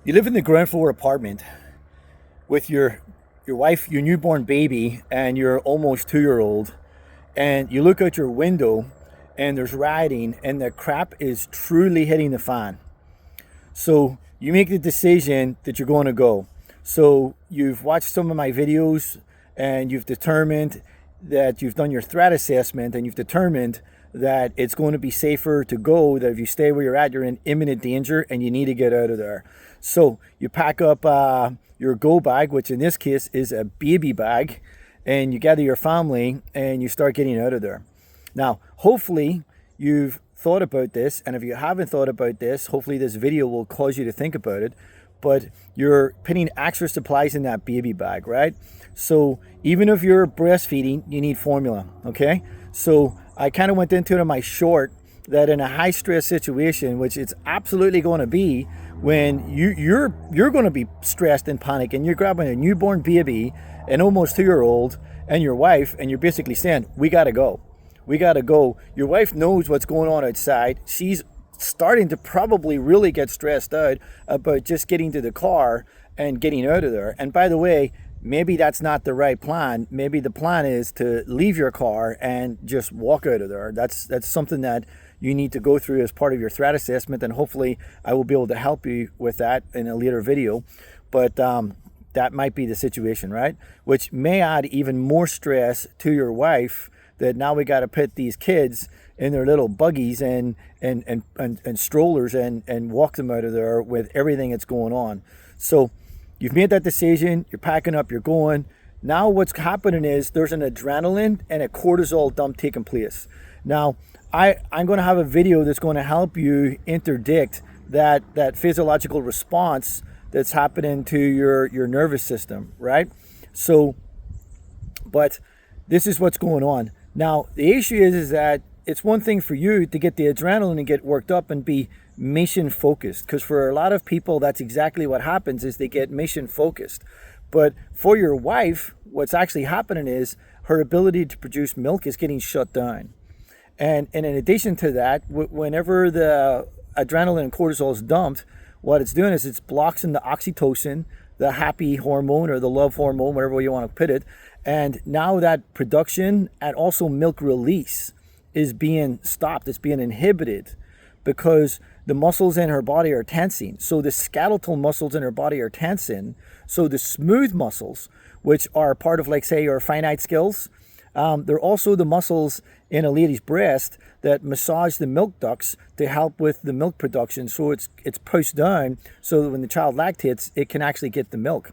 You live in the ground floor apartment with your wife, your newborn baby, and your almost 2 year old, and you look out your window and there's rioting and the crap is truly hitting the fan. So you make the decision that you're going to go. So you've watched some of my videos and you've determined that you've done your threat assessment and you've determined that it's going to be safer to go, that if you stay where you're at, you're in imminent danger and you need to get out of there. So you pack up your go bag, which in this case is a baby bag, and you gather your family and you start getting out of there. Now, hopefully you've thought about this, and if you haven't thought about this, hopefully this video will cause you to think about it. But you're putting extra supplies in that baby bag, right? So even if you're breastfeeding, you need formula, okay? So I kind of went into it in my short that in a high stress situation, which it's absolutely going to be when you're going to be stressed and panic, and you're grabbing a newborn baby, an almost 2 year old, and your wife, and you're basically saying, we got to go. We got to go. Your wife knows what's going on outside. She's starting to probably really get stressed out about just getting to the car and getting out of there. And by the way, maybe that's not the right plan. Maybe the plan is to leave your car and just walk out of there. That's something that you need to go through as part of your threat assessment, and hopefully I will be able to help you with that in a later video. But that might be the situation, right? Which may add even more stress to your wife, that now we got to put these kids in their little buggies and strollers and walk them out of there with everything that's going on. So you've made that decision, you're packing up, you're going. Now what's happening is there's an adrenaline and a cortisol dump taking place. Now, I'm going to have a video that's going to help you interdict that physiological response that's happening to your nervous system, right? So, but this is what's going on. Now, the issue is that it's one thing for you to get the adrenaline and get worked up and be mission focused, because for a lot of people, that's exactly what happens, is they get mission focused. But for your wife, what's actually happening is her ability to produce milk is getting shut down. And in addition to that, whenever the adrenaline and cortisol is dumped, what it's doing is it's blocking the oxytocin, the happy hormone or the love hormone, whatever you want to put it. And now that production and also milk release is being stopped. It's being inhibited because the muscles in her body are tensing. So the skeletal muscles in her body are tensing. So the smooth muscles, which are part of, like, say, your finite skills, they're also the muscles in a lady's breast that massage the milk ducts to help with the milk production. So it's pushed down so that when the child lactates, it can actually get the milk.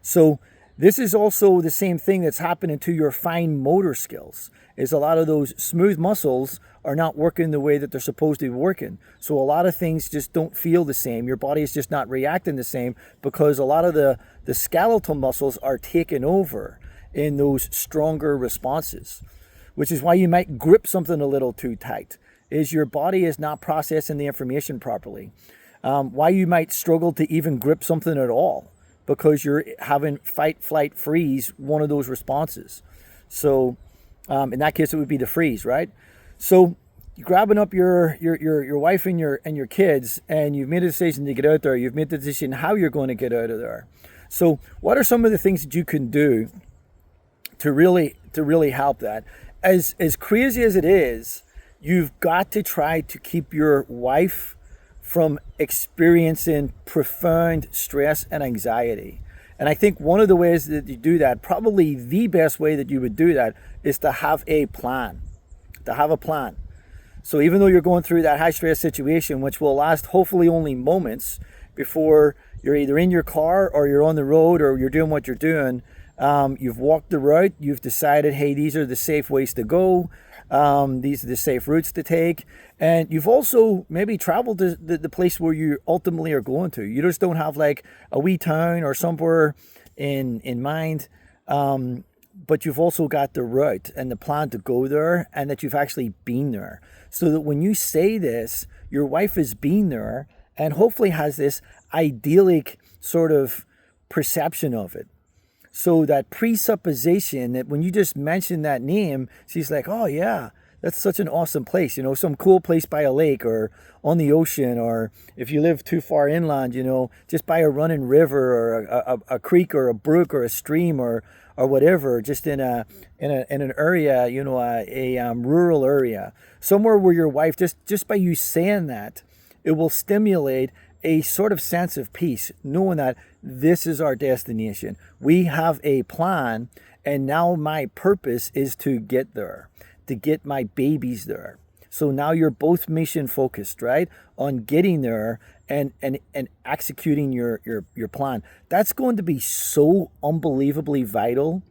So this is also the same thing that's happening to your fine motor skills, is a lot of those smooth muscles are not working the way that they're supposed to be working. So a lot of things just don't feel the same. Your body is just not reacting the same because a lot of the skeletal muscles are taking over in those stronger responses, which is why you might grip something a little too tight, is your body is not processing the information properly. Why you might struggle to even grip something at all, because you're having fight, flight, freeze, one of those responses. So in that case, it would be the freeze, right? So you're grabbing up your wife and your kids, and you've made a decision to get out there. You've made the decision how you're going to get out of there. So what are some of the things that you can do to really help that? As crazy as it is, you've got to try to keep your wife from experiencing profound stress and anxiety. And I think one of the ways that you do that, probably the best way that you would do that, is to have a plan. To have a plan. So even though you're going through that high stress situation, which will last hopefully only moments before you're either in your car or you're on the road or you're doing what you're doing, you've walked the route, you've decided, hey, these are the safe ways to go, these are the safe routes to take, and you've also maybe traveled to the place where you ultimately are going to. You just don't have like a wee town or somewhere in mind, but you've also got the route and the plan to go there, and that you've actually been there. So that when you say this, your wife has been there and hopefully has this idyllic sort of perception of it. So that presupposition that when you just mention that name, she's like, oh yeah, That's such an awesome place, some cool place by a lake or on the ocean, or if you live too far inland, just by a running river or a creek or a brook or a stream or whatever, just in an area, a rural area, somewhere where your wife, just by you saying that, it will stimulate a sort of sense of peace, knowing that this is our destination. We have a plan, and now my purpose is to get there, to get my babies there. So now you're both mission focused, right? On getting there and executing your plan. That's going to be so unbelievably vital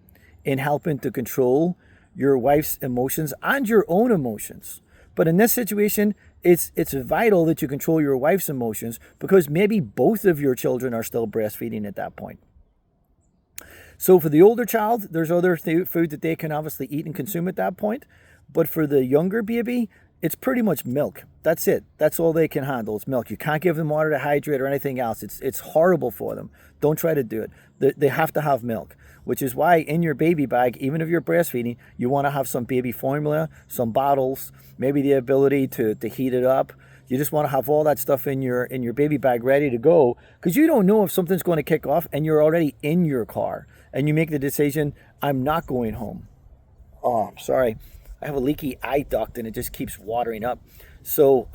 in helping to control your wife's emotions and your own emotions. But in this situation, it's vital that you control your wife's emotions, because maybe both of your children are still breastfeeding at that point. So for the older child, there's other food that they can obviously eat and consume at that point. But for the younger baby, it's pretty much milk. That's it. That's all they can handle. It's milk. You can't give them water to hydrate or anything else. It's horrible for them. Don't try to do it. They have to have milk, which is why in your baby bag, even if you're breastfeeding, you want to have some baby formula, some bottles, maybe the ability to heat it up. You just want to have all that stuff in your baby bag ready to go, because you don't know if something's going to kick off and you're already in your car and you make the decision, I'm not going home. Oh, I'm sorry. I have a leaky eye duct and it just keeps watering up. So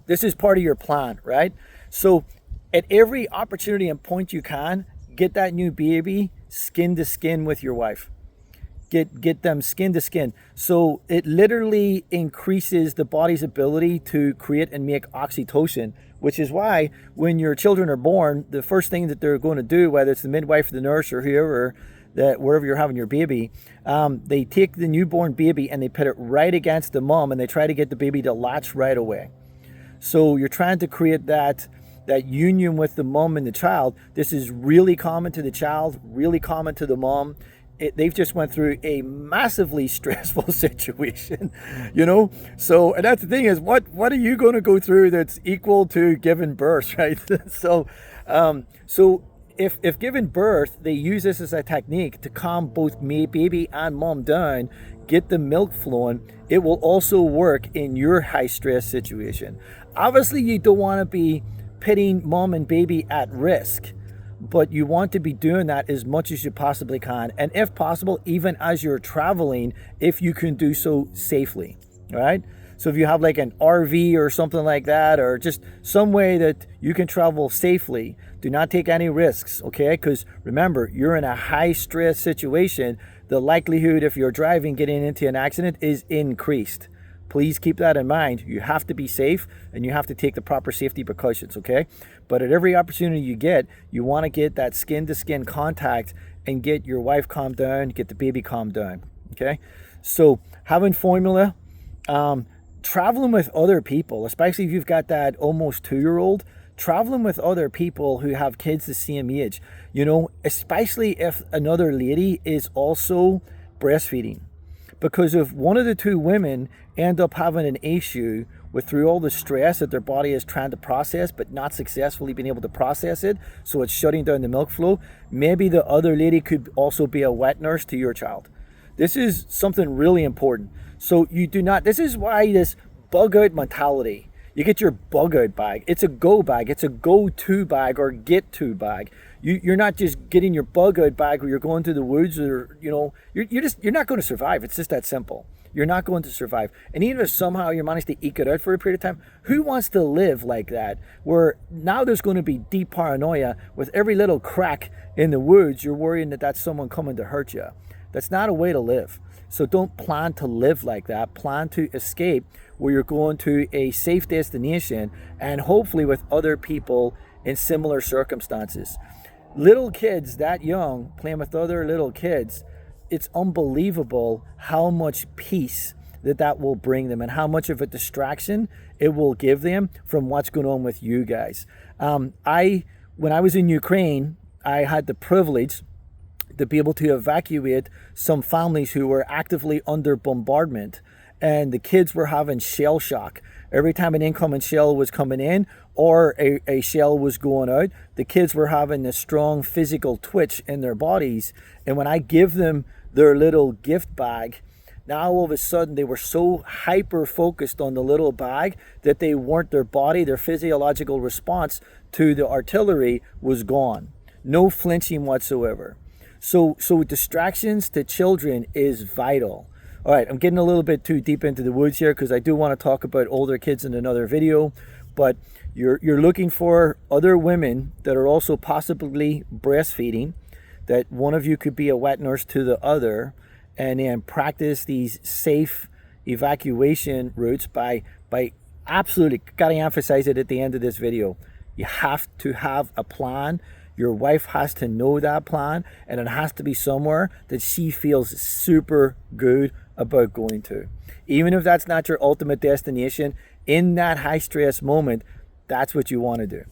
this is part of your plan, right? So at every opportunity and point you can, get that new baby skin to skin with your wife. Get them skin to skin. So it literally increases the body's ability to create and make oxytocin, which is why when your children are born, the first thing that they're going to do, whether it's the midwife or the nurse or whoever, that wherever you're having your baby, they take the newborn baby and they put it right against the mom and they try to get the baby to latch right away. So you're trying to create that union with the mom and the child. This is really common to the child, really common to the mom. They've just went through a massively stressful situation, So, and that's the thing is, what are you going to go through that's equal to giving birth, right? So if given birth, they use this as a technique to calm both baby and mom down, get the milk flowing. It will also work in your high stress situation. Obviously, you don't want to be putting mom and baby at risk, but you want to be doing that as much as you possibly can. And if possible, even as you're traveling, if you can do so safely, right? So if you have like an RV or something like that, or just some way that you can travel safely, do not take any risks, okay? Because remember, you're in a high stress situation. The likelihood if you're driving getting into an accident is increased. Please keep that in mind. You have to be safe and you have to take the proper safety precautions, okay? But at every opportunity you get, you want to get that skin-to-skin contact and get your wife calmed down, get the baby calmed down, okay? So having formula, traveling with other people, especially if you've got that almost 2-year-old, traveling with other people who have kids the same age, especially if another lady is also breastfeeding. Because if one of the two women end up having an issue through all the stress that their body is trying to process but not successfully being able to process it, so it's shutting down the milk flow, maybe the other lady could also be a wet nurse to your child. This is something really important. So you do not, this is why this bug out mentality, you get your bug out bag. It's a go bag. It's a go-to bag or get-to bag. You're not just getting your bug out bag where you're going to the woods or, you're not going to survive. It's just that simple. You're not going to survive. And even if somehow you manage to eke it out for a period of time, who wants to live like that? Where now there's going to be deep paranoia with every little crack in the woods. You're worrying that that's someone coming to hurt you. That's not a way to live. So don't plan to live like that. Plan to escape where you're going to a safe destination and hopefully with other people in similar circumstances. Little kids that young playing with other little kids, it's unbelievable how much peace that will bring them and how much of a distraction it will give them from what's going on with you guys. When I was in Ukraine, I had the privilege to be able to evacuate some families who were actively under bombardment, and the kids were having shell shock. Every time an incoming shell was coming in or a shell was going out, the kids were having a strong physical twitch in their bodies. And when I give them their little gift bag, Now all of a sudden they were so hyper focused on the little bag that they weren't, their body, their physiological response to the artillery was gone. No flinching whatsoever. So distractions to children is vital. All right, I'm getting a little bit too deep into the woods here because I do want to talk about older kids in another video, but you're looking for other women that are also possibly breastfeeding, that one of you could be a wet nurse to the other, and then practice these safe evacuation routes by absolutely, got to emphasize it at the end of this video, you have to have a plan. Your wife has to know that plan, and it has to be somewhere that she feels super good about going to. Even if that's not your ultimate destination, in that high stress moment, that's what you want to do.